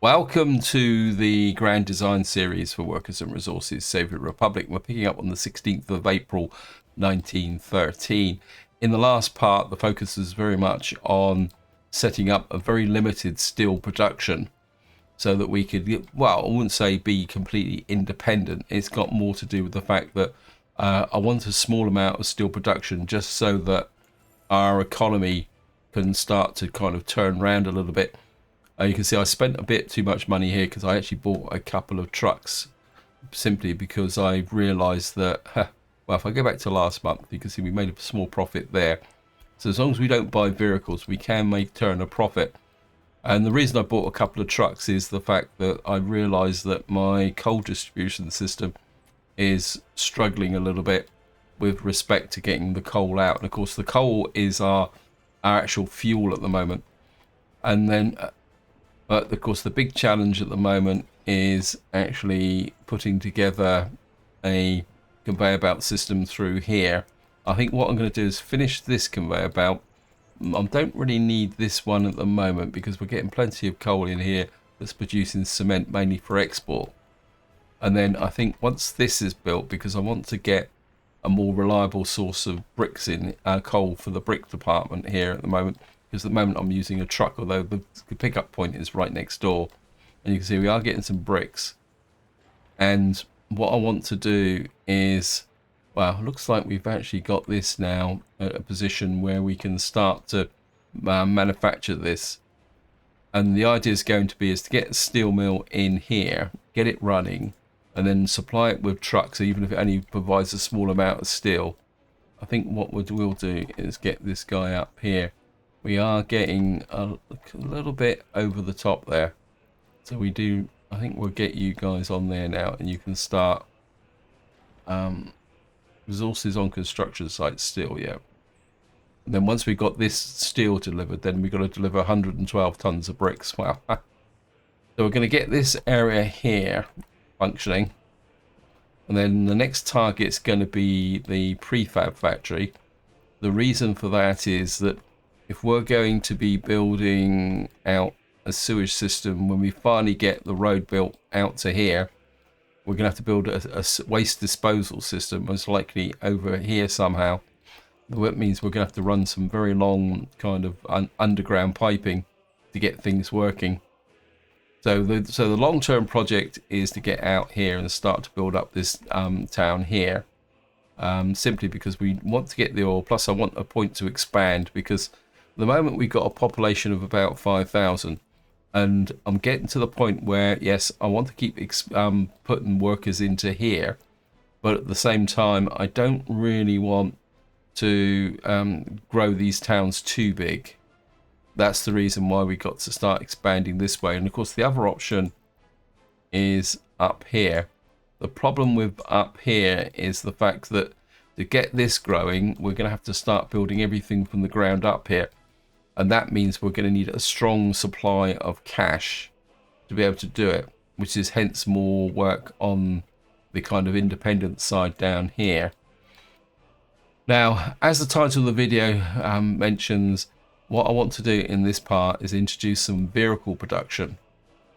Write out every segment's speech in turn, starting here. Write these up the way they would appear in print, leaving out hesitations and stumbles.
Welcome to the Grand Design Series for Workers and Resources Soviet Republic. We're picking up on the 16th of April 1913. In the last part, the focus is very much on setting up a very limited steel production so that we could, well, I wouldn't say be completely independent. It's got more to do with the fact that I want a small amount of steel production just so that our economy can start to kind of turn around a little bit. You can see I spent a bit too much money here because I actually bought a couple of trucks simply because I realised that, well, if I go back to last month, you can see we made a small profit there. So as long as we don't buy vehicles, we can turn a profit. And the reason I bought a couple of trucks is the fact that I realised that my coal distribution system is struggling a little bit with respect to getting the coal out. And of course, the coal is our actual fuel at the moment. And then but of course, the big challenge at the moment is actually putting together a conveyor belt system through here. I think what I'm going to do is finish this conveyor belt. I don't really need this one at the moment because we're getting plenty of coal in here that's producing cement mainly for export. And then I think once this is built, because I want to get a more reliable source of bricks in coal for the brick department here at the moment. Because at the moment I'm using a truck, although the pickup point is right next door. And you can see we are getting some bricks. And what I want to do is, well, looks like we've actually got this now at a position where we can start to manufacture this. And the idea is going to be is to get a steel mill in here, get it running, and then supply it with trucks, even if it only provides a small amount of steel. I think what we'll do is get this guy up here. We are getting a little bit over the top there. So we do, I think we'll get you guys on there now and you can start resources on construction sites still, yeah. And then once we've got this steel delivered, then we've got to deliver 112 tons of bricks. Wow. So we're going to get this area here functioning. And then the next target's going to be the prefab factory. The reason for that is that if we're going to be building out a sewage system, when we finally get the road built out to here, we're going to have to build a waste disposal system, most likely over here somehow. That means we're going to have to run some very long kind of underground piping to get things working. So the long-term project is to get out here and start to build up this town here. Simply because we want to get the oil, plus I want a point to expand, because at the moment we've got a population of about 5,000, and I'm getting to the point where, yes, I want to keep putting workers into here, but at the same time I don't really want to grow these towns too big. That's the reason why we got to start expanding this way. And of course the other option is up here. The problem with up here is the fact that to get this growing, we're going to have to start building everything from the ground up here. And that means we're going to need a strong supply of cash to be able to do it, which is hence more work on the kind of independent side down here. Now, as the title of the video mentions, what I want to do in this part is introduce some vehicle production.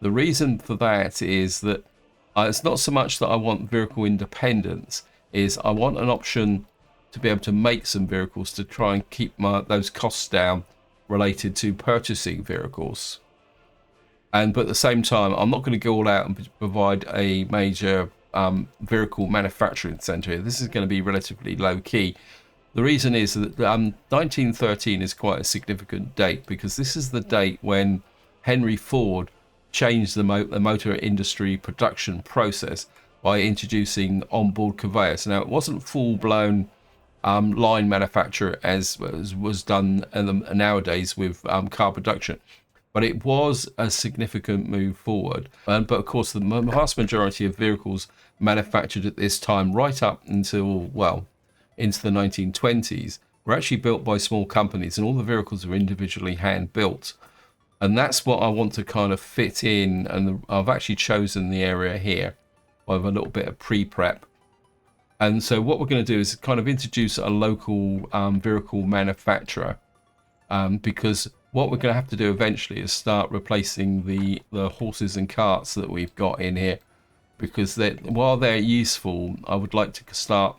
The reason for that is that it's not so much that I want vehicle independence, is I want an option to be able to make some vehicles to try and keep those costs down related to purchasing vehicles. But at the same time, I'm not going to go all out and provide a major vehicle manufacturing centre here. This is going to be relatively low key. The reason is that 1913 is quite a significant date, because this is the date when Henry Ford changed the motor industry production process by introducing onboard conveyors. Now, it wasn't full-blown line manufacture as was done nowadays with car production, but it was a significant move forward. But of course, the vast majority of vehicles manufactured at this time, right up until, well, into the 1920s, were actually built by small companies, and all the vehicles were individually hand built. And that's what I want to kind of fit in, and I've actually chosen the area here with a little bit of pre-prep. And so what we're going to do is kind of introduce a local vehicle manufacturer, because what we're going to have to do eventually is start replacing the horses and carts that we've got in here, because while they're useful, I would like to start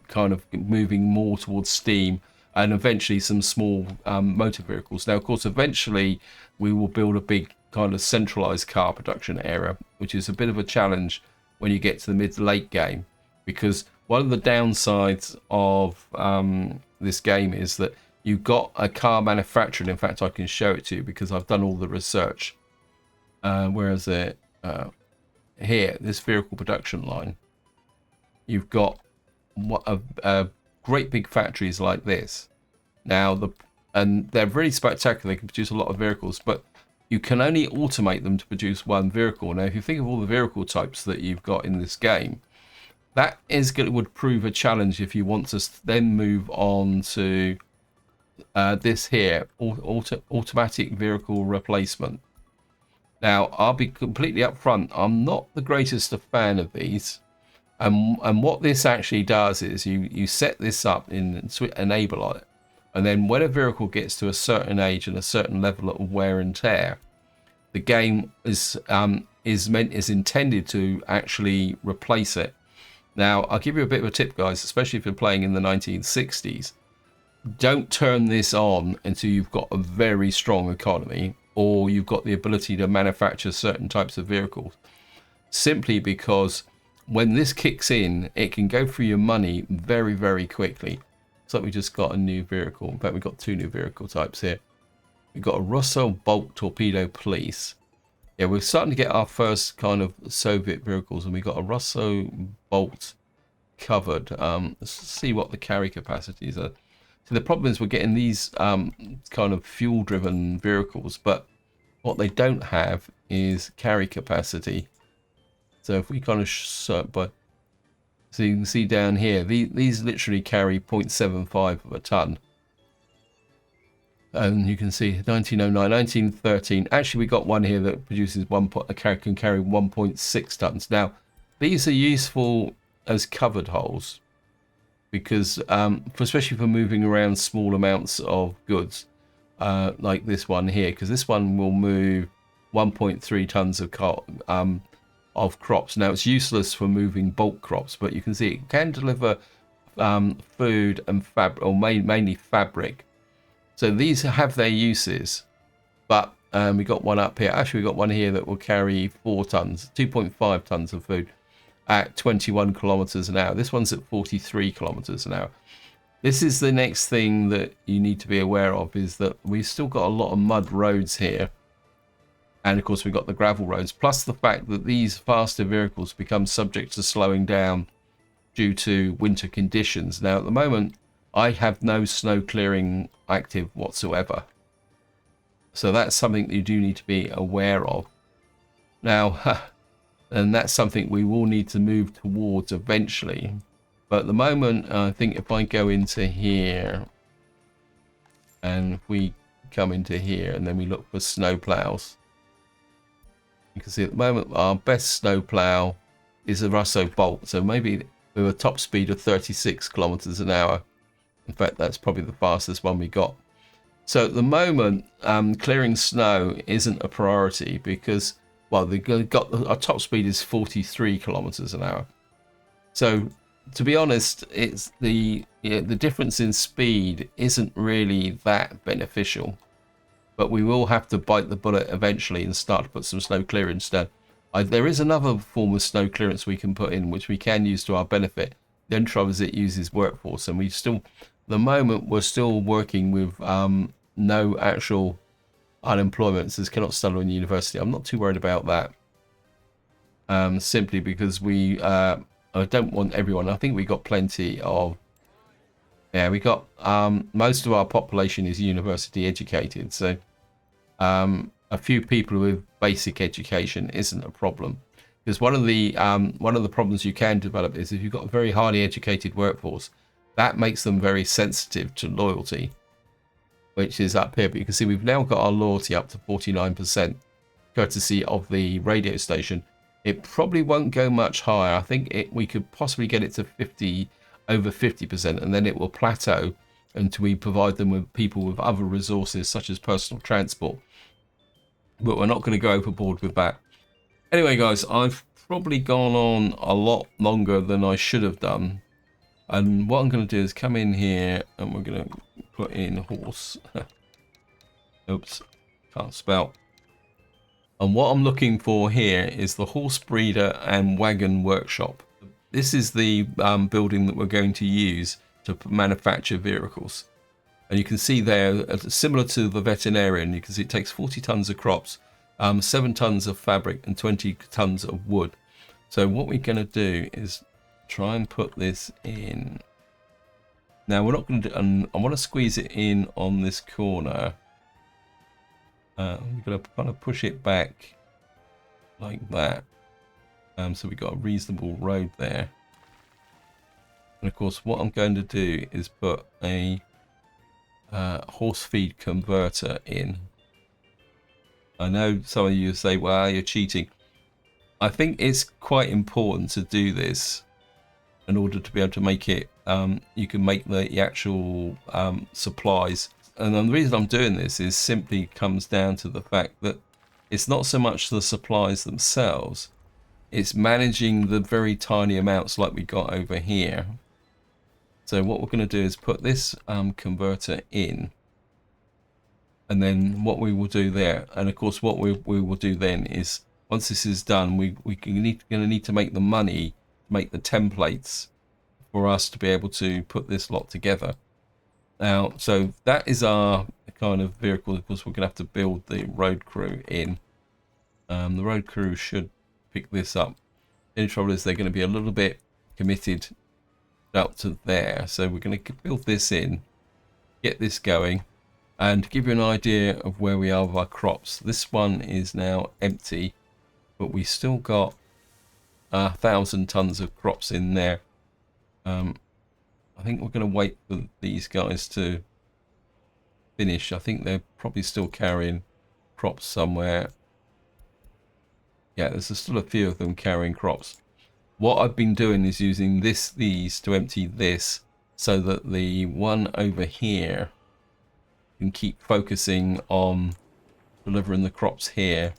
kind of moving more towards steam and eventually some small motor vehicles. Now, of course, eventually we will build a big kind of centralized car production area, which is a bit of a challenge when you get to the mid to late game, because one of the downsides of this game is that you've got a car manufacturer. In fact, I can show it to you because I've done all the research. Where is it? Here, this vehicle production line. You've got a great big factories like this. Now, and they're really spectacular. They can produce a lot of vehicles, but you can only automate them to produce one vehicle. Now, if you think of all the vehicle types that you've got in this game, that would prove a challenge if you want to then move on to this here, automatic vehicle replacement. Now, I'll be completely upfront. I'm not the greatest of fan of these. And what this actually does is you set this up in enable on it, and then when a vehicle gets to a certain age and a certain level of wear and tear, the game is intended to actually replace it. Now, I'll give you a bit of a tip, guys, especially if you're playing in the 1960s. Don't turn this on until you've got a very strong economy, or you've got the ability to manufacture certain types of vehicles. Simply because when this kicks in, it can go through your money very, very quickly. So we just got a new vehicle. In fact, we've got two new vehicle types here. We've got a Russo Bolt Torpedo Police. Yeah, we're starting to get our first kind of Soviet vehicles, and we got a Russo Bolt covered. Let's see what the carry capacities are. So the problem is we're getting these kind of fuel-driven vehicles, but what they don't have is carry capacity. So if we kind of so you can see down here, these literally carry 0.75 of a ton. And you can see 1909, 1913. Actually, we got one here that produces can carry 1.6 tons. Now, these are useful as covered holes because, especially for moving around small amounts of goods, like this one here, because this one will move 1.3 tons of crops. Now, it's useless for moving bulk crops, but you can see it can deliver food and fabric, or mainly fabric. So these have their uses, but we got one up here. Actually, we got one here that will carry 4 tons, 2.5 tons of food at 21 kilometers an hour. This one's at 43 kilometers an hour. This is the next thing that you need to be aware of, is that we've still got a lot of mud roads here. And of course, we've got the gravel roads, plus the fact that these faster vehicles become subject to slowing down due to winter conditions. Now, at the moment, I have no snow clearing active whatsoever. So that's something that you do need to be aware of. Now, and that's something we will need to move towards eventually. But at the moment, I think if I go into here, and if we come into here, and then we look for snow plows, you can see at the moment our best snow plow is a Russo Bolt. So maybe with a top speed of 36 kilometers an hour. In fact, that's probably the fastest one we got. So at the moment, clearing snow isn't a priority because, well, our top speed is 43 kilometers an hour. So to be honest, it's the difference in speed isn't really that beneficial. But we will have to bite the bullet eventually and start to put some snow clearance down. There is another form of snow clearance we can put in, which we can use to our benefit. The only trouble is it uses workforce, and at the moment, we're still working with no actual unemployment. So cannot study in university. I'm not too worried about that. Simply because I don't want everyone. I think we got plenty of. Yeah, we got most of our population is university educated, so a few people with basic education isn't a problem. Because one of the problems you can develop is if you've got a very highly educated workforce, that makes them very sensitive to loyalty, which is up here. But you can see we've now got our loyalty up to 49%, courtesy of the radio station. It probably won't go much higher. I think we could possibly get it to over 50%, and then it will plateau and we provide them with people with other resources such as personal transport. But we're not going to go overboard with that. Anyway, guys, I've probably gone on a lot longer than I should have done. And what I'm going to do is come in here and we're going to put in horse. Oops, can't spell. And what I'm looking for here is the horse breeder and wagon workshop. This is the building that we're going to use to manufacture vehicles. And you can see there, similar to the veterinarian, you can see it takes 40 tons of crops, 7 tons of fabric and 20 tons of wood. So what we're going to do is try and put this in. Now we're not going to do, I want to squeeze it in on this corner. We're going to kind of push it back like that. So we've got a reasonable road there. And of course what I'm going to do is put a horse feed converter in. I know some of you say, well, you're cheating. I think it's quite important to do this in order to be able to make it, you can make the actual supplies. And the reason I'm doing this is simply comes down to the fact that it's not so much the supplies themselves, it's managing the very tiny amounts like we got over here. So what we're going to do is put this converter in, and then what we will do there, and of course what we will do then is, once this is done, we're going to need to make the money, make the templates for us to be able to put this lot together. Now, so that is our kind of vehicle. Of course, we're going to have to build the road crew in. The road crew should pick this up. The only trouble is they're going to be a little bit committed up to there. So we're going to build this in, get this going, and to give you an idea of where we are with our crops. This one is now empty, but we still got 1,000 tons of crops in there. I think we're going to wait for these guys to finish. I think they're probably still carrying crops somewhere. Yeah, there's still a few of them carrying crops. What I've been doing is using these to empty this, so that the one over here can keep focusing on delivering the crops here.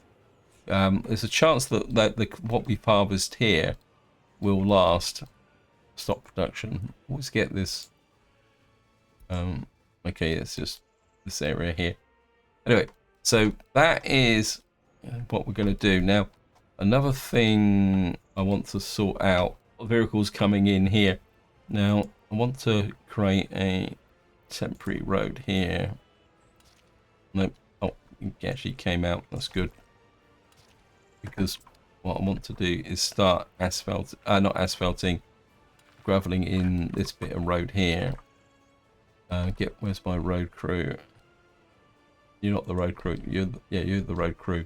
There's a chance that what we harvest here will last. Stop production. Always get this. Okay, it's just this area here. Anyway, so that is what we're going to do. Now, another thing I want to sort out, vehicles coming in here. Now, I want to create a temporary road here. Nope. Oh, it actually came out. That's good. Because what I want to do is start not asphalting, graveling in this bit of road here. Where's my road crew? You're not the road crew. You're the road crew.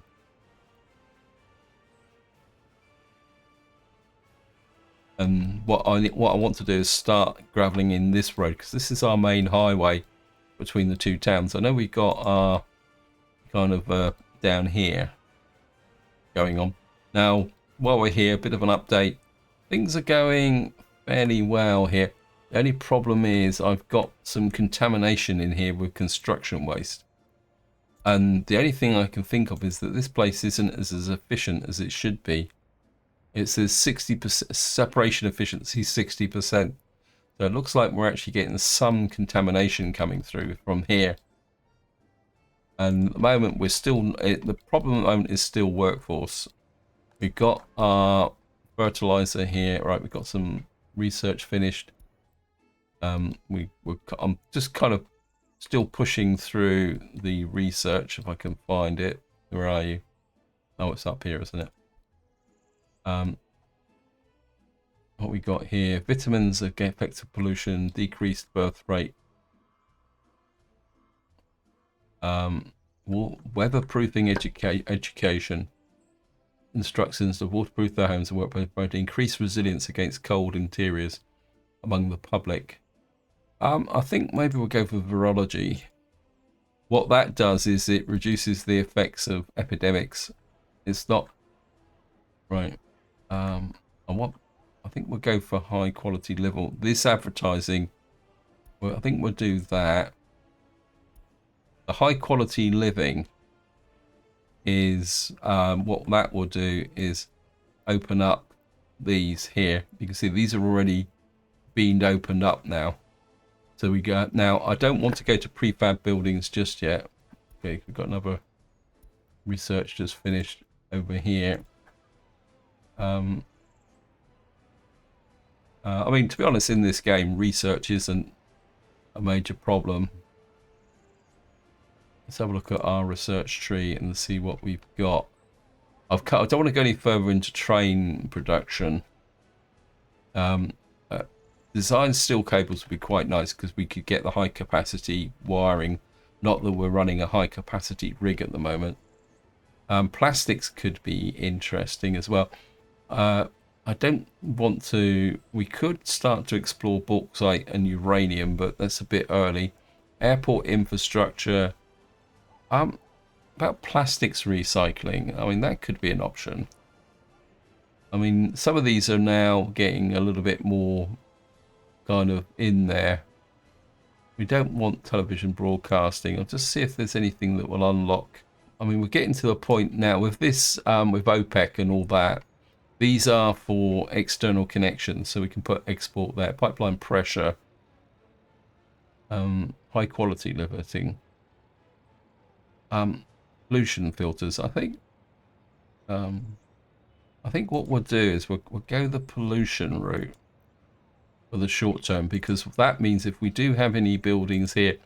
And what I want to do is start graveling in this road, because this is our main highway between the two towns. I know we got our kind of down here going on. Now, while we're here, a bit of an update. Things are going fairly well here. The only problem is I've got some contamination in here with construction waste. And the only thing I can think of is that this place isn't as efficient as it should be. It says 60% separation efficiency, 60%. So it looks like we're actually getting some contamination coming through from here. And at the moment we're still, the problem at the moment is still workforce. We've got our fertilizer here. Right, we've got some research finished. I'm just kind of still pushing through the research, if I can find it. Where are you? Oh, it's up here, isn't it? What we got here: vitamins against effective pollution, decreased birth rate, weatherproofing education, instructions to waterproof their homes and work by increased resilience against cold interiors among the public. I think maybe we'll go for virology. What that does is it reduces the effects of epidemics. It's not right. I think we'll go for high quality level. This advertising Well, I think we'll do that. The high quality living is what that will do is open up these here. You can see these are already being opened up now. So we go now. I don't want to go to prefab buildings just yet. Okay, we've got another research just finished over here. I mean, to be honest, in this game, research isn't a major problem. Let's have a look at our research tree and see what we've got. I don't want to go any further into train production. Design steel cables would be quite nice because we could get the high capacity wiring. Not that we're running a high capacity rig at the moment. Plastics could be interesting as well. I don't want to... We could start to explore bauxite and uranium, but that's a bit early. Airport infrastructure. About plastics recycling. I mean, that could be an option. I mean, some of these are now getting a little bit more kind of in there. We don't want television broadcasting. I'll just see if there's anything that will unlock. I mean, we're getting to a point now with this, with OPEC and all that. These are for external connections, so we can put export there. Pipeline pressure, high quality limiting, pollution filters. I think what we'll do is we'll go the pollution route for the short term, because that means if we do have any buildings here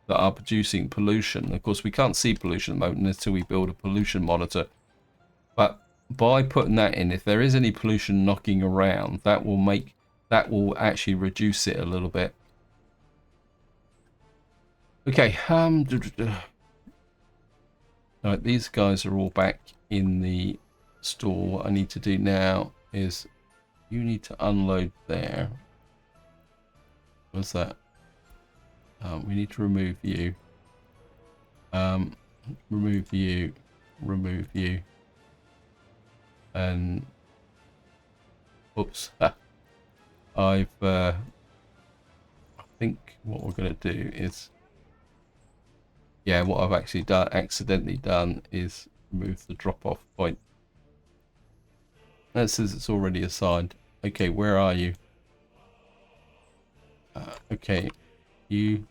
that are producing pollution, of course we can't see pollution at the moment until we build a pollution monitor, but by putting that in, if there is any pollution knocking around, that will actually reduce it a little bit. Okay, right, these guys are all back in the store. What I need to do now is you need to unload there. What's that? We need to remove you. Remove you. Remove you. And oops. I think what we're going to do is, yeah, what I've actually accidentally done is remove the drop-off point. That says it's already assigned. Okay, where are you? Okay, you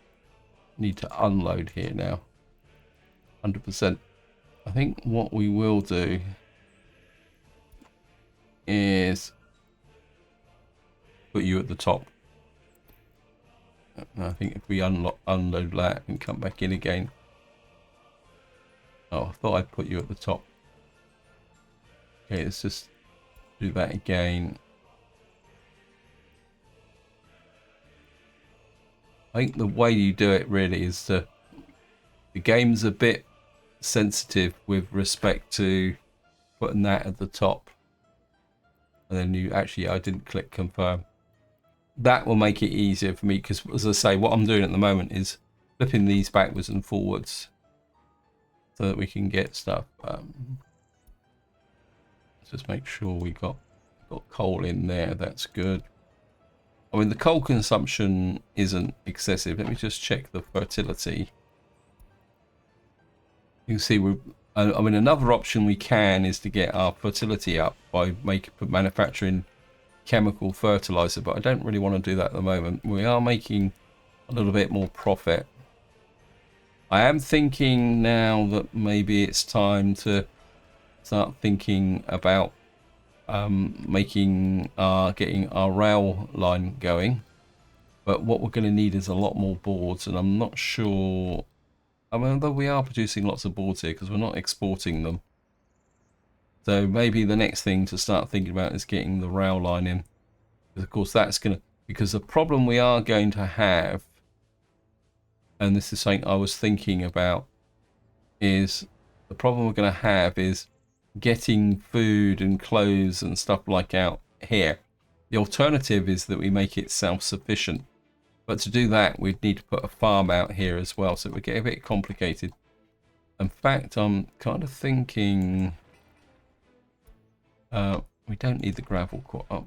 need to unload here now. 100%. I think what we will do is put you at the top. And I think if we unload that and come back in again. Oh, I thought I'd put you at the top. Okay, let's just do that again. I think the way you do it really is the game's a bit sensitive with respect to putting that at the top. And then you actually, I didn't click confirm. That will make it easier for me because, as I say, what I'm doing at the moment is flipping these backwards and forwards so that we can get stuff. Let's just make sure we got coal in there. That's good. I mean, the coal consumption isn't excessive. Let me just check the fertility. You can see I mean, another option we can is to get our fertility up by manufacturing chemical fertilizer, but I don't really want to do that at the moment. We are making a little bit more profit. I am thinking now that maybe it's time to start thinking about getting our rail line going. But what we're going to need is a lot more boards, and I'm not sure. I mean, though we are producing lots of boards here because we're not exporting them. So maybe the next thing to start thinking about is getting the rail line in. Because of course that's going to... Because the problem we are going to have, and this is something I was thinking about, is the problem we're going to have is getting food and clothes and stuff like out here. The alternative is that we make it self-sufficient. But to do that, we'd need to put a farm out here as well, so it would get a bit complicated. In fact, I'm kind of thinking we don't need the gravel quarry.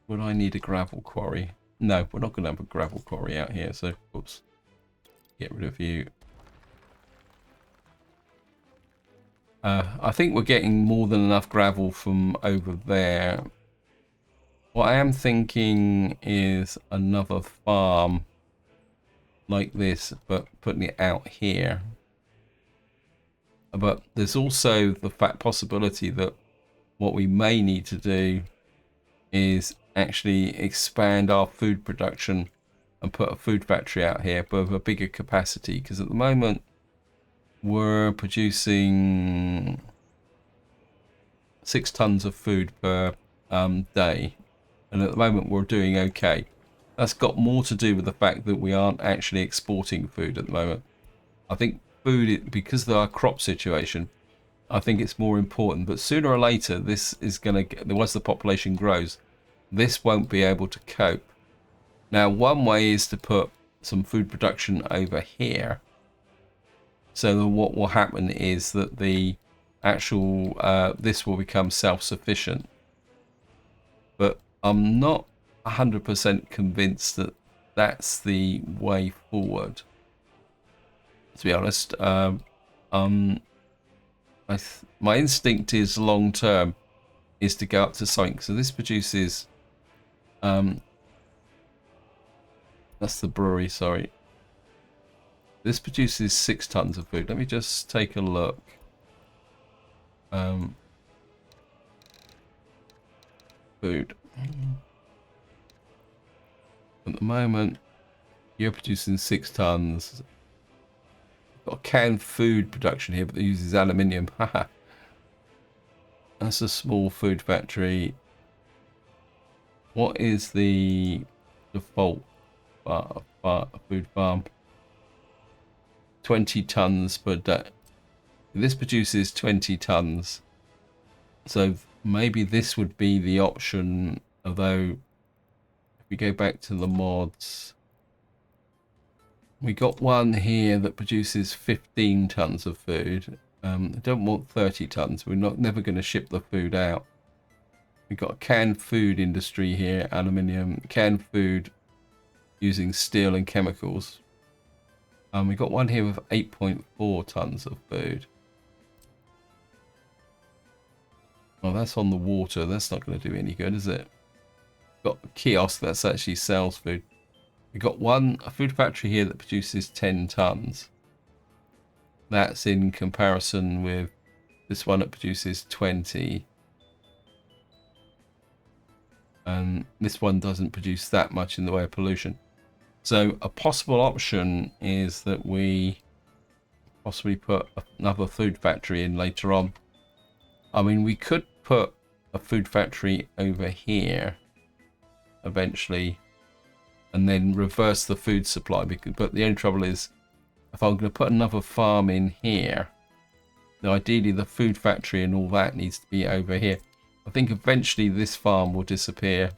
Would I need a gravel quarry? No, we're not going to have a gravel quarry out here. So, oops. Get rid of you. I think we're getting more than enough gravel from over there. What I am thinking is another farm like this, but putting it out here. But there's also the possibility that what we may need to do is actually expand our food production and put a food factory out here, but with a bigger capacity, because at the moment we're producing 6 tons of food per day, and at the moment we're doing okay. That's got more to do with the fact that we aren't actually exporting food at the moment. I think food, because of our crop situation, I think it's more important, but sooner or later this is going to, once the population grows, this won't be able to cope. Now, one way is to put some food production over here. So that what will happen is that the actual, this will become self-sufficient. But I'm not 100% convinced that that's the way forward. To be honest, my instinct is long term is to go up to something. So this produces, that's the brewery, sorry. This produces 6 tons of food. Let me just take a look. Food. At the moment, you're producing 6 tons. Got canned food production here, but it uses aluminium. Haha. That's a small food factory. What is the default food farm? 20 tons per day. This produces 20 tons. So maybe this would be the option, although if we go back to the mods, we got one here that produces 15 tons of food. I don't want 30 tons. We're never going to ship the food out. We've got a canned food industry here, aluminium, canned food using steel and chemicals. We got one here with 8.4 tons of food. Well, that's on the water. That's not going to do any good, is it? Got a kiosk that's actually sells food. We've got a food factory here that produces 10 tons. That's in comparison with this one that produces 20. And this one doesn't produce that much in the way of pollution. So a possible option is that we possibly put another food factory in later on. I mean, we could put a food factory over here eventually and then reverse the food supply. But the only trouble is, if I'm going to put another farm in here, then ideally the food factory and all that needs to be over here. I think eventually this farm will disappear.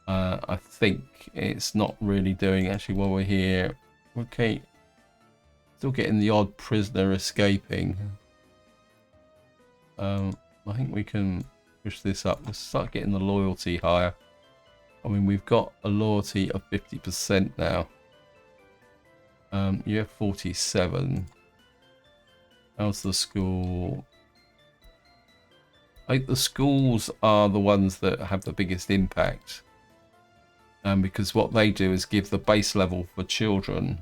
I think it's not really doing, actually, while we're here. Okay, still getting the odd prisoner escaping. I think we can push this up. Let's start getting the loyalty higher. I mean, we've got a loyalty of 50% now. You have 47. How's the school? I think the schools are the ones that have the biggest impact. Because what they do is give the base level for children.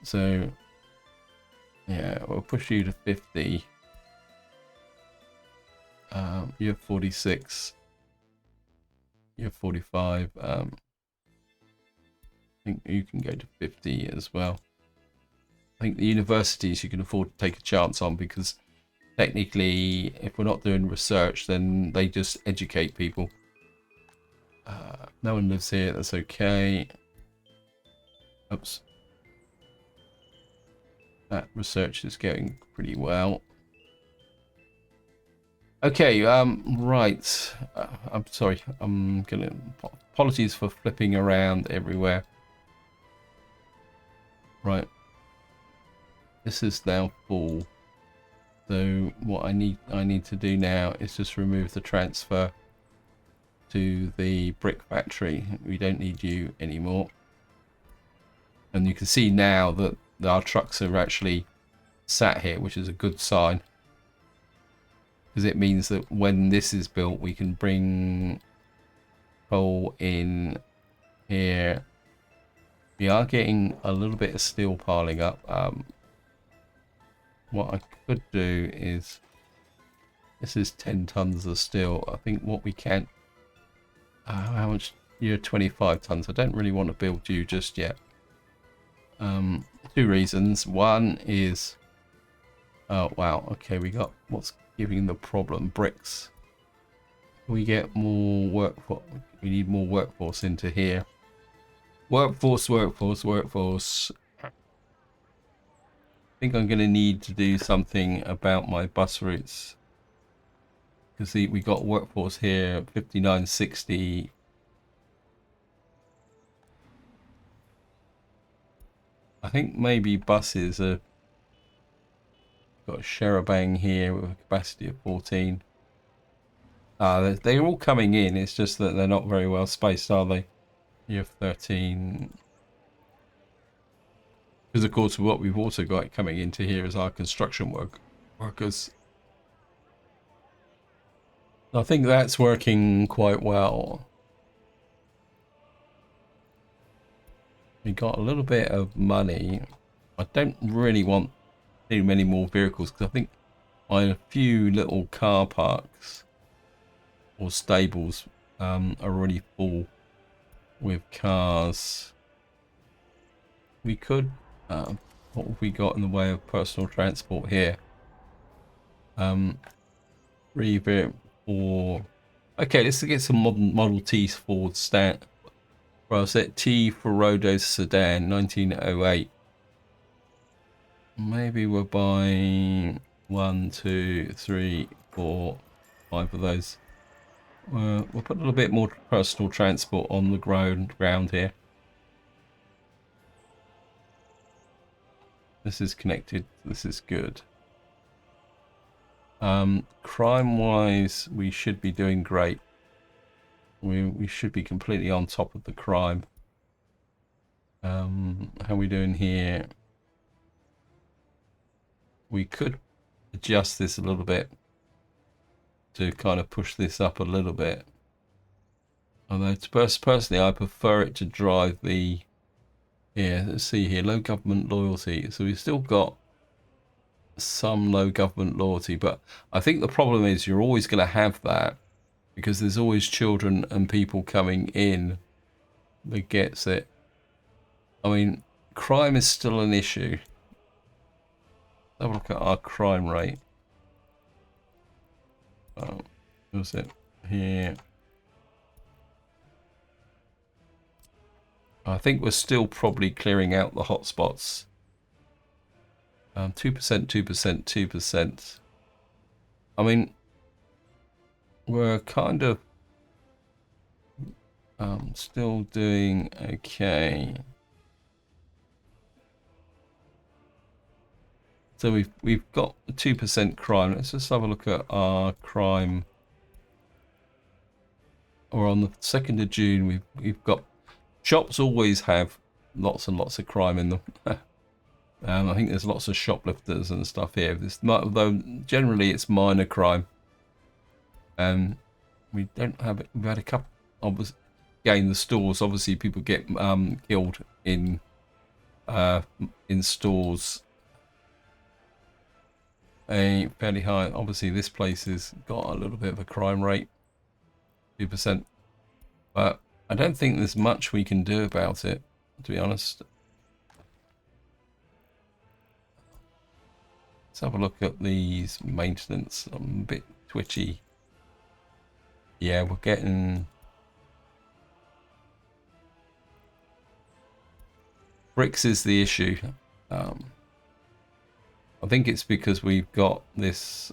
So, yeah, we'll push you to 50. You have 46. You have 45. I think you can go to 50 as well. I think the universities you can afford to take a chance on, because technically, if we're not doing research, then they just educate people. No one lives here, that's okay. Oops. That research is going pretty well. Okay, right. I'm sorry, I'm gonna... Apologies for flipping around everywhere. Right. This is now full. So what I need to do now is just remove the transfer to the brick factory. We don't need you anymore. And you can see now that our trucks are actually sat here, which is a good sign, because it means that when this is built, we can bring coal in here. We are getting a little bit of steel piling up. What I could do is, this is 10 tons of steel. I think what we can, how much? You're 25 tons. I don't really want to build you just yet. Two reasons. One is, oh wow, okay, we got, what's giving the problem? Bricks. We get more workforce. We need more workforce into here. Workforce. I think I'm going to need to do something about my bus routes, because we got workforce here 5960. I think maybe buses are got a Sherabang here with a capacity of 14. They're all coming in. It's just that they're not very well spaced, are they? You have 13. Because of course what we've also got coming into here is our construction workers. I think that's working quite well. We got a little bit of money. I don't really want too many more vehicles, because I think a few little car parks or stables are already full with cars. We could, what have we got in the way of personal transport here? Revamp for, okay, let's get some Model T Ford stat. Well, set T for Rodos sedan, 1908. Maybe we'll buy 1, 2, 3, 4, 5 of those. We'll put a little bit more personal transport on the ground here. This is connected. This is good. Crime-wise, we should be doing great. We should be completely on top of the crime. How are we doing here? We could adjust this a little bit to kind of push this up a little bit. Although personally, I prefer it to drive the, yeah, let's see here, low government loyalty. So we've still got some low government loyalty, but I think the problem is you're always going to have that, because there's always children and people coming in that gets it. I mean, crime is still an issue. Have a look at our crime rate. Was it here? I think we're still probably clearing out the hotspots. 2%, 2%, 2%. I mean, we're kind of still doing okay. So we've got 2% crime. Let's just have a look at our crime. Or on the 2nd of June, we've got, shops always have lots and lots of crime in them. I think there's lots of shoplifters and stuff here. Though generally it's minor crime. We don't have it. We've had a couple. Obviously, again, the stores. Obviously, people get killed in stores. A fairly high. Obviously, this place has got a little bit of a crime rate, 2%. But I don't think there's much we can do about it, to be honest. Let's have a look at these maintenance. I'm a bit twitchy. Yeah, we're getting... Bricks is the issue. I think it's because we've got this...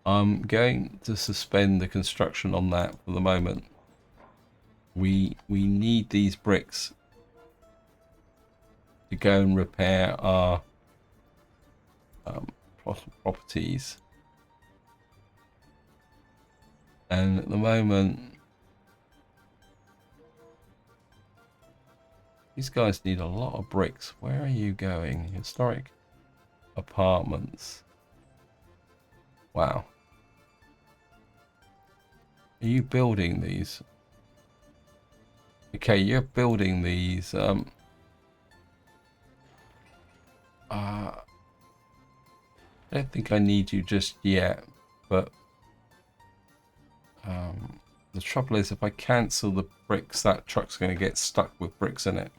I'm going to suspend the construction on that for the moment. We need these bricks to go and repair our properties. And at the moment, these guys need a lot of bricks. Where are you going? Historic apartments. Wow. Are you building these? Okay, you're building these. I don't think I need you just yet, but the trouble is if I cancel the bricks, that truck's going to get stuck with bricks in it.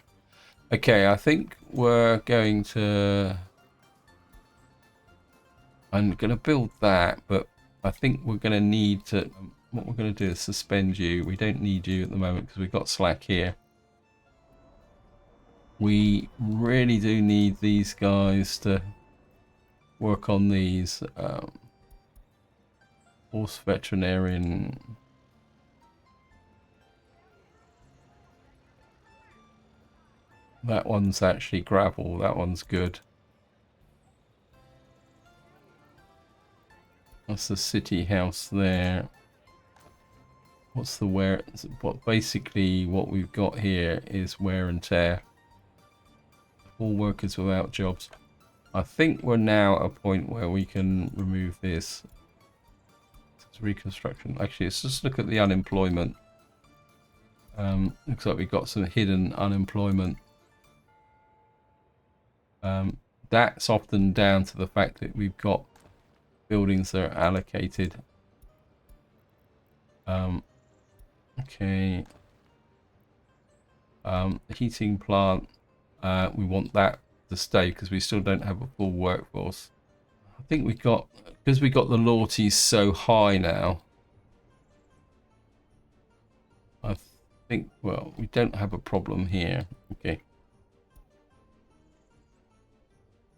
Okay, I think we're going to... I'm going to build that, but I think we're going to need to... What we're going to do is suspend you. We don't need you at the moment because we've got slack here. We really do need these guys to work on these. Horse veterinarian. That one's actually gravel. That one's good. That's the city house there. What's the wear? What basically what we've got here is wear and tear. All workers without jobs. I think we're now at a point where we can remove this. It's reconstruction. Actually, let's just look at the unemployment. Looks like we've got some hidden unemployment. That's often down to the fact that we've got buildings that are allocated. Okay. The heating plant, we want that to stay because we still don't have a full workforce. I think we got, because we got the loyalties so high now, I think, well, we don't have a problem here. Okay.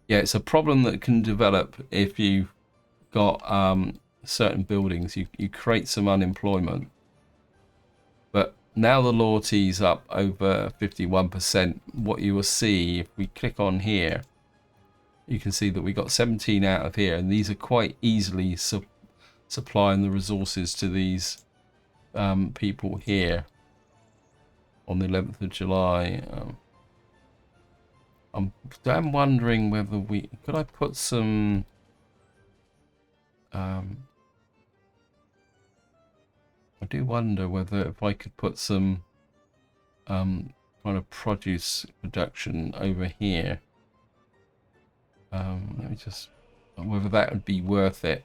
Yeah, it's a problem that can develop if you've got certain buildings. You create some unemployment. But now the loyalty's up over 51%. What you will see, if we click on here, you can see that we got 17 out of here. And these are quite easily supplying the resources to these people here on the 11th of July. I'm wondering whether could I put some I do wonder whether if I could put some kind of produce production over here. Let me just, whether that would be worth it,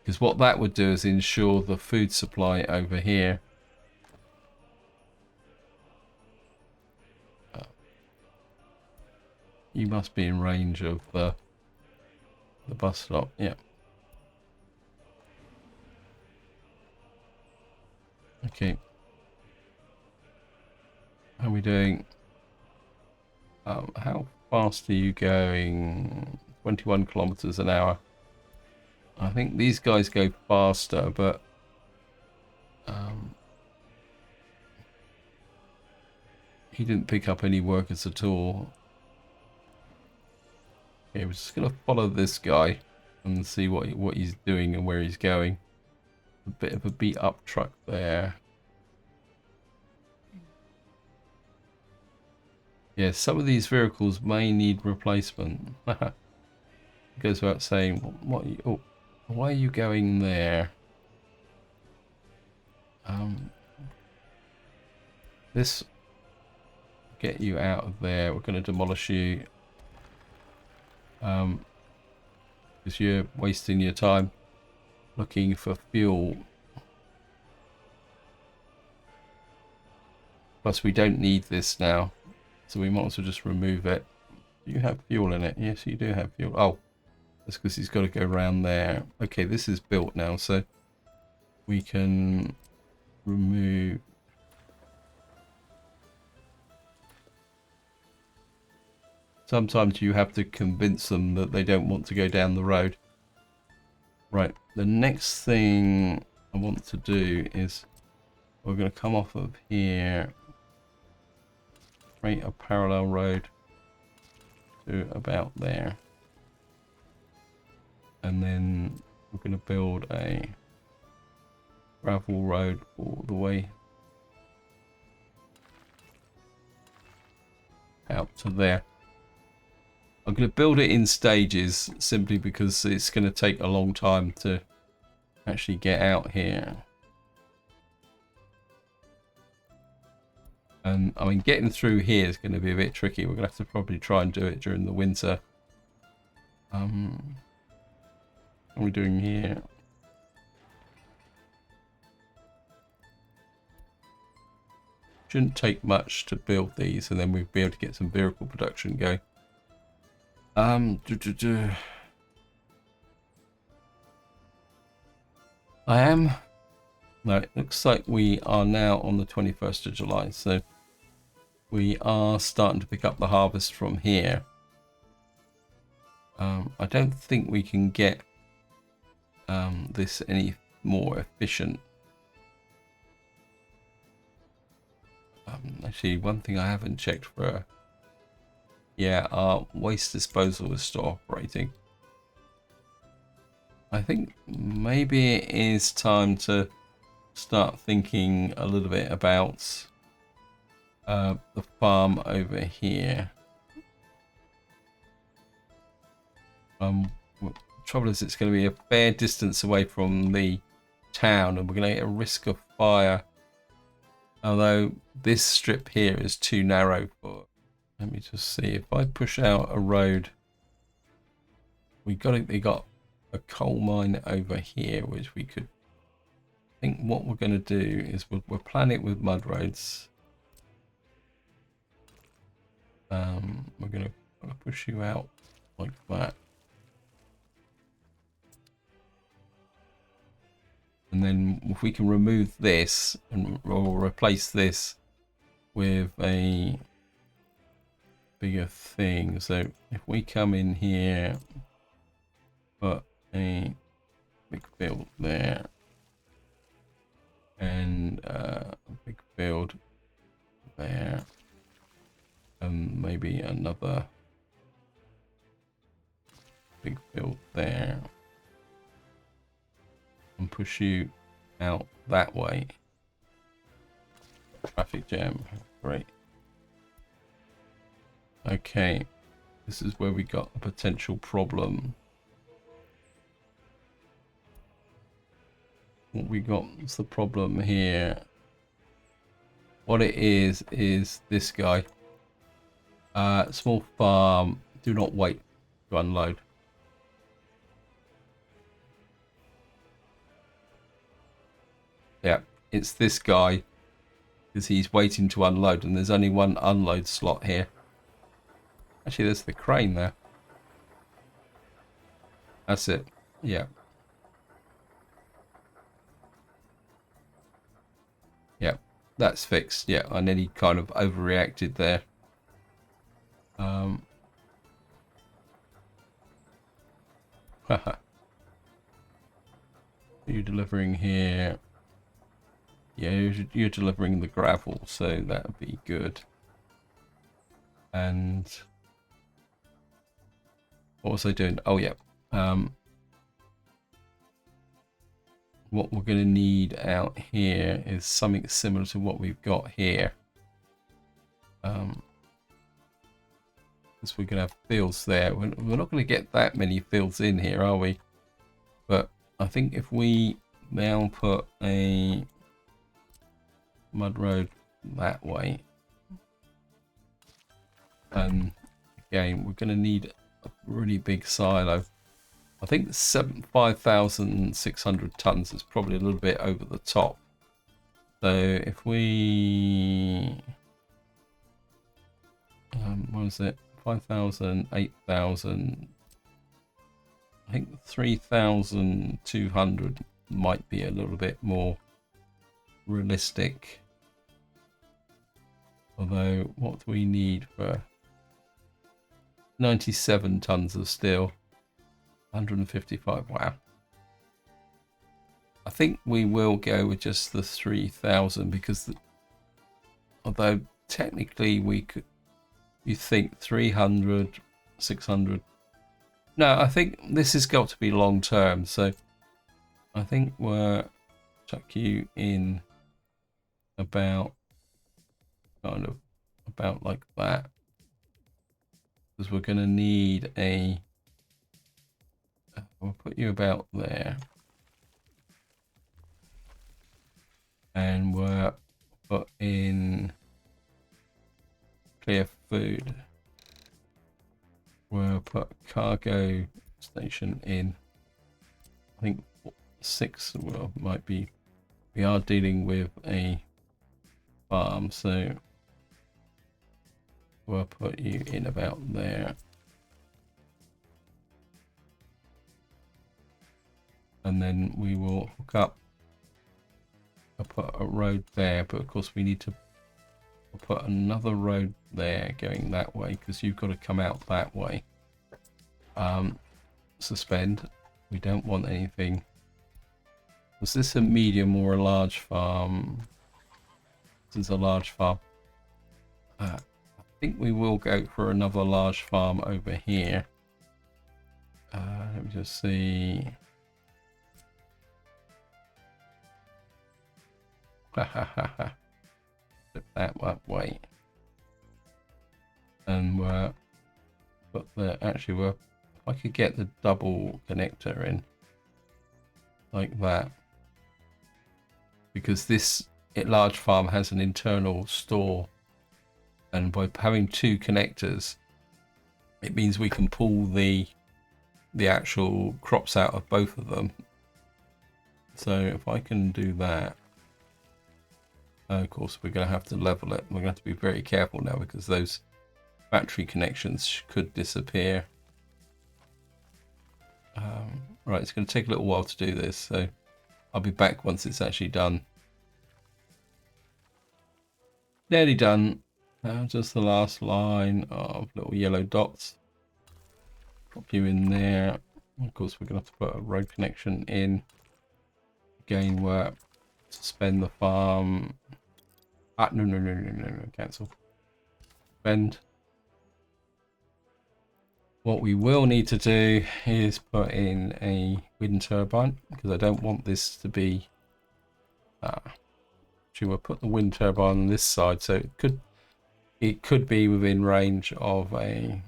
because what that would do is ensure the food supply over here. You must be in range of the bus stop. Yeah. Okay. How are we doing? How fast are you going? 21 kilometers an hour. I think these guys go faster, but he didn't pick up any workers at all. Okay, we're just gonna follow this guy and see what he's doing and where he's going. A bit of a beat up truck there. Yeah, some of these vehicles may need replacement. It goes without saying. Why are you going there? This get you out of there. We're going to demolish you. Because you're wasting your time looking for fuel. Plus we don't need this now, so we might as well just remove it. Do you have fuel in it? Yes, you do have fuel. Oh, that's because he's got to go around there. Okay, this is built now, so we can remove. Sometimes you have to convince them that they don't want to go down the road. Right, the next thing I want to do is we're going to come off of here, create a parallel road to about there. And then we're going to build a gravel road all the way out to there. I'm going to build it in stages simply because it's going to take a long time to actually get out here. And I mean, getting through here is going to be a bit tricky. We're going to have to probably try and do it during the winter. What are we doing here? Shouldn't take much to build these, and then we'll be able to get some vehicle production going. I am. No, it looks like we are now on the 21st of July, so we are starting to pick up the harvest from here. I don't think we can get this any more efficient. Actually, one thing I haven't checked for, yeah, our waste disposal is still operating. I think maybe it is time to start thinking a little bit about the farm over here. The trouble is, it's going to be a fair distance away from the town, and we're going to get a risk of fire. Although this strip here is too narrow for. Let me just see if I push out a road. We got a coal mine over here, which we could. I think what we're going to do is we'll plan it with mud roads. We're going to push you out like that. And then if we can remove this and we'll replace this with a bigger thing. So if we come in here, put a big field there and a big field there, and maybe another big field there, and push you out that way. Traffic jam, great. Okay, this is where we got a potential problem. What we got is the problem here. What it is this guy. Small farm, do not wait to unload. Yeah, it's this guy, because he's waiting to unload, and there's only one unload slot here. Actually, there's the crane there. That's it. Yeah. Yeah, that's fixed. Yeah, I nearly kind of overreacted there. You're delivering here. Yeah, you're delivering the gravel, so that would be good. And what was I doing? Oh, yeah. What we're going to need out here is something similar to what we've got here. Because we're going to have fields there. We're not going to get that many fields in here, are we? But I think if we now put a mud road that way, and again, we're going to need a really big silo. I think 5,600 tons is probably a little bit over the top. So if we, what is it? 5,000, 8,000. I think 3,200 might be a little bit more realistic. Although, what do we need for 97 tons of steel? 155. Wow. I think we will go with just the 3,000 because although technically we could, you think 300, 600. No, I think this has got to be long term. So I think we're tuck you in about about like that, because we're going to need a, we'll put you about there, and we'll put in clear food. We'll put cargo station in, I think 6. Well, might be, we are dealing with a farm, so we'll put you in about there. And then we will hook up, I'll put a road there, but of course we need to put another road there going that way, because you've got to come out that way. Suspend, we don't want anything. Was this a medium or a large farm? This is a large farm. I think we will go for another large farm over here. Let me just see. Flip that way. And we're, but the, actually we're, if I could get the double connector in like that, because this large farm has an internal store, and by having 2 connectors, it means we can pull the actual crops out of both of them. So if I can do that, of course we're going to have to level it. We're going to have to be very careful now, because those battery connections could disappear. Right, it's going to take a little while to do this, so I'll be back once it's actually done. Nearly done. Now just the last line of little yellow dots. Pop you in there. Of course we're going to have to put a road connection in. Again, we're suspend the farm. No, cancel. Suspend. What we will need to do is put in a wind turbine, because I don't want this to be, actually we'll put the wind turbine on this side, so it could be within range of a,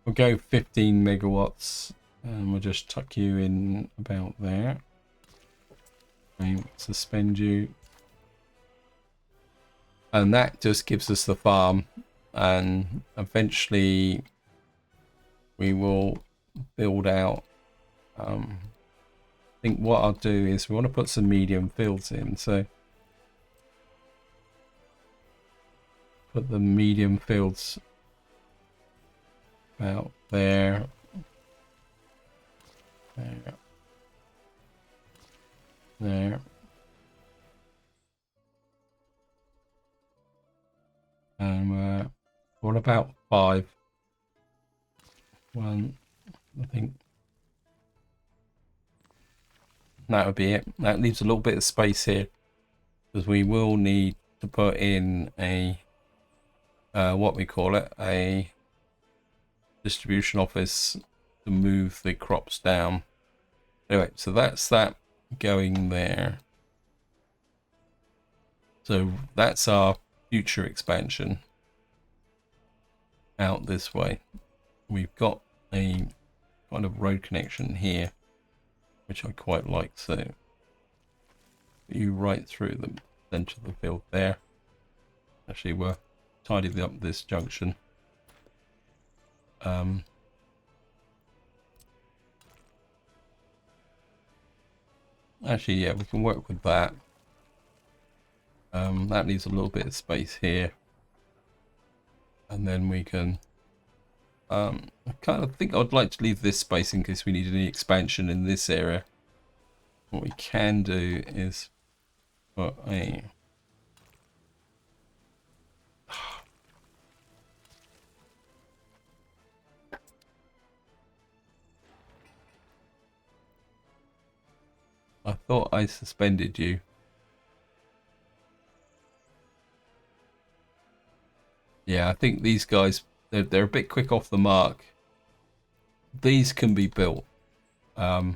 we'll go 15 megawatts, and we'll just tuck you in about there. And suspend you, and that just gives us the farm, and eventually we will build out. I think what I'll do is we want to put some medium fields in, so put the medium fields out there, there. And what about 5? 1, I think that would be it. That leaves a little bit of space here, because we will need to put in a what we call it, a distribution office to move the crops down. Anyway, so that's that going there. So that's our future expansion out this way. We've got a kind of road connection here, which I quite like, so you right through the center of the field there. Actually, we're tidying up this junction. Actually, yeah, we can work with that. That leaves a little bit of space here, and then we can I kind of think I'd like to leave this space in case we need any expansion in this area. What we can do is put a I thought I suspended you. Yeah, I think these guys, they're a bit quick off the mark. These can be built. The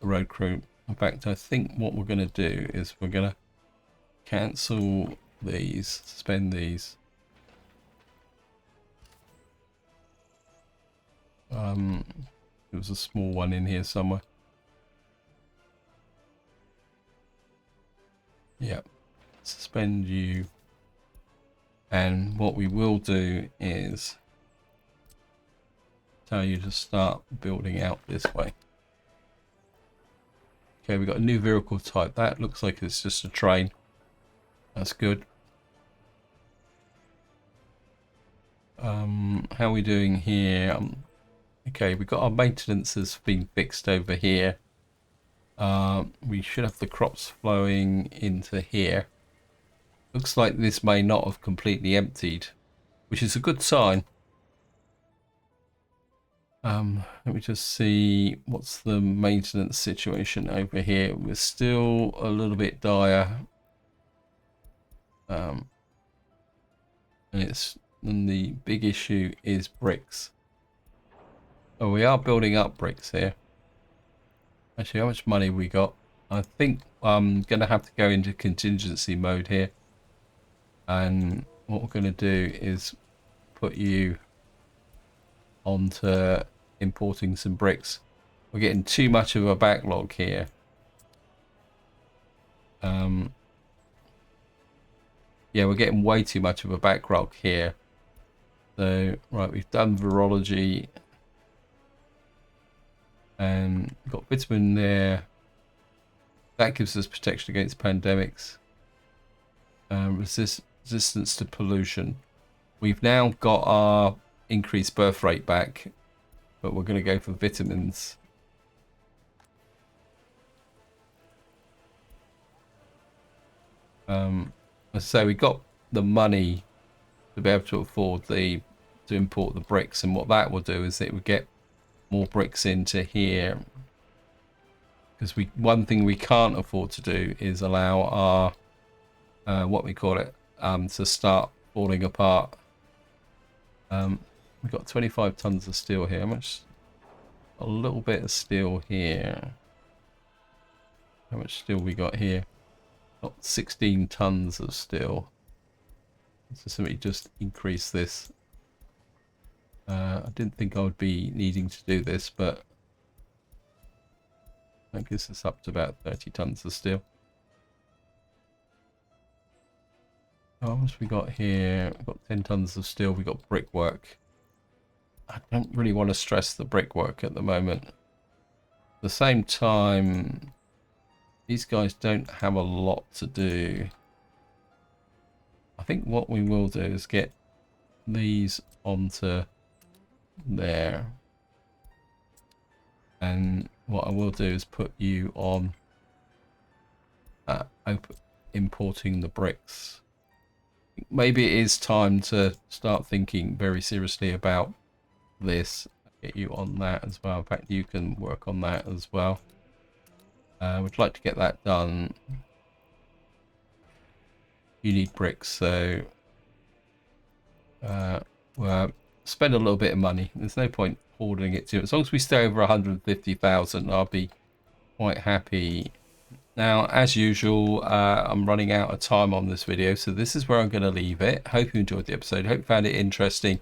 road crew. In fact, I think what we're going to do is we're going to cancel these, suspend these. There was a small one in here somewhere. Yep, suspend you. And what we will do is tell you to start building out this way. Okay, we've got a new vehicle type. That looks like it's just a train. That's good. How are we doing here? Okay, we've got our maintenance has been fixed over here. We should have the crops flowing into here. Looks like this may not have completely emptied, which is a good sign. Let me just see what's the maintenance situation over here. We're still a little bit dire. And the big issue is bricks. Oh, we are building up bricks here. Actually, how much money we got? I think I'm going to have to go into contingency mode here. And what we're going to do is put you onto importing some bricks. We're getting too much of a backlog here. Yeah, we're getting way too much of a backlog here. So, right, we've done virology. And got vitamin there. That gives us protection against pandemics. Resistance to pollution. We've now got our increased birth rate back, but we're going to go for vitamins. As I say, we got the money to be able to afford to import the bricks, and what that will do is it will get more bricks into here. Because one thing we can't afford to do is allow our what we call it to start falling apart. We've got 25 tons of steel here. How much? A little bit of steel here. How much steel we got here? Got 16 tons of steel. So somebody just increase this. I didn't think I would be needing to do this, but that gives us up to about 30 tons of steel. How much we got here? We've got 10 tons of steel. We've got brickwork. I don't really want to stress the brickwork at the moment. At the same time, these guys don't have a lot to do. I think what we will do is get these onto there. And what I will do is put you on importing the bricks. Maybe it is time to start thinking very seriously about this. Get you on that as well. In fact, you can work on that as well. Would like to get that done. You need bricks, so well, spend a little bit of money. There's no point hoarding it too. As long as we stay over 150,000, I'll be quite happy. Now, as usual, I'm running out of time on this video, so this is where I'm going to leave it. Hope you enjoyed the episode. Hope you found it interesting.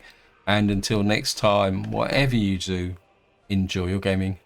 And until next time, whatever you do, enjoy your gaming.